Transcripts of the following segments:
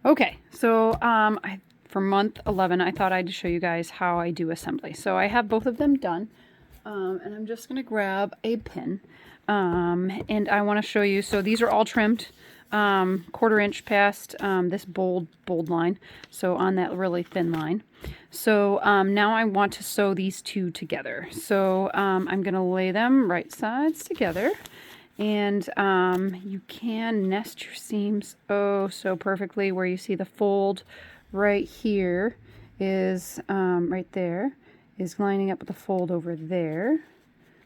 Okay, so for month 11, I thought I'd show you guys how I do assembly. So I have both of them done, and I'm just going to grab a pin, and I want to show you. So these are all trimmed, 1/4 inch past this bold line, so on that really thin line. So now I want to sew these two together. So I'm going to lay them right sides together. And you can nest your seams oh so perfectly, where you see the fold right here is right there is lining up with the fold over there,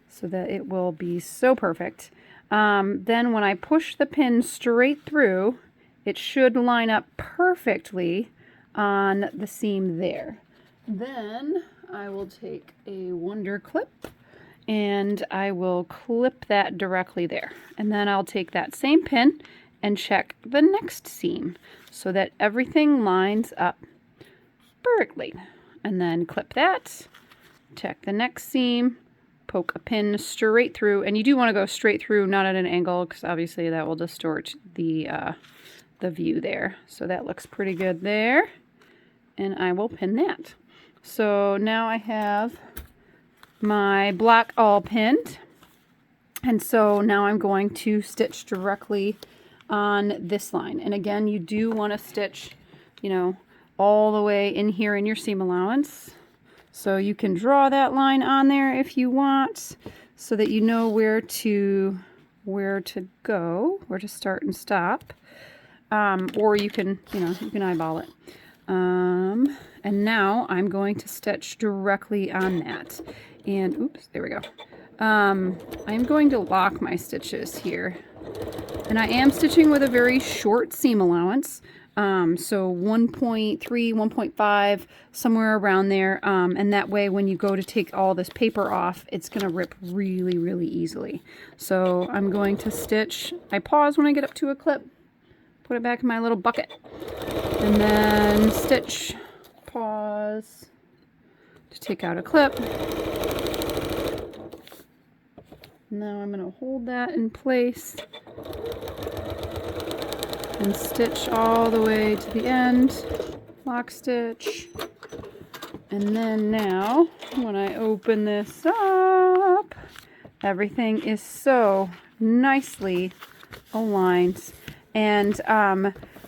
so that it will be so perfect. Then when I push the pin straight through, it should line up perfectly on the seam there. Then I will take a Wonder Clip and I will clip that directly there. And then I'll take that same pin and check the next seam so that everything lines up perfectly. And then clip that, check the next seam, poke a pin straight through. And you do want to go straight through, not at an angle, because obviously that will distort the view there. So that looks pretty good there. And I will pin that. So now I have my block all pinned, and so now I'm going to stitch directly on this line. And again, you do want to stitch, you know, all the way in here in your seam allowance, so you can draw that line on there if you want, so that you know where to go, where to start and stop, or you can, you can eyeball it. And now I'm going to stitch directly on that. And oops, there we go. I'm going to lock my stitches here. And I am stitching with a very short seam allowance. So 1.3, 1.5, somewhere around there. And that way when you go to take all this paper off, it's going to rip really, really easily. So I'm going to stitch. I pause when I get up to a clip, put it back in my little bucket, and then stitch, pause to take out a clip. Now I'm going to hold that in place and stitch all the way to the end, lock stitch. And then now when I open this up, everything is so nicely aligned. And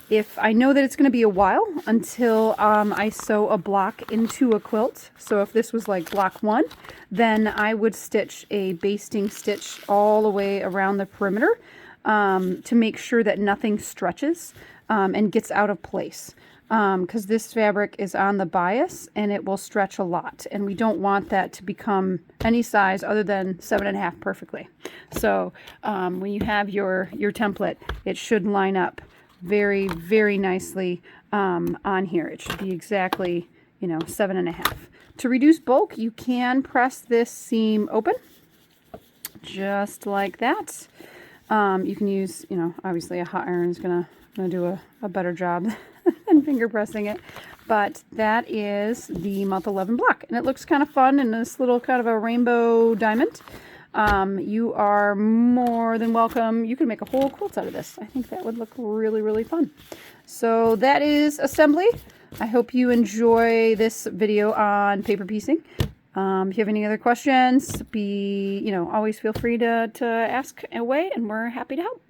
if I know that it's going to be a while until I sew a block into a quilt, so if this was like block 1, then I would stitch a basting stitch all the way around the perimeter to make sure that nothing stretches and gets out of place, because this fabric is on the bias and it will stretch a lot, and we don't want that to become any size other than 7.5 perfectly. So when you have your template, it should line up very, very nicely on here. It should be exactly, 7.5. To reduce bulk, you can press this seam open, just like that. You can use, obviously a hot iron is gonna do a better job than finger pressing it. But that is the month 11 block, and it looks kind of fun in this little kind of a rainbow diamond. You are more than welcome. You can make a whole quilt out of this. I think that would look really, really fun. So that is assembly. I hope you enjoy this video on paper piecing. If you have any other questions, always feel free to ask away, and we're happy to help.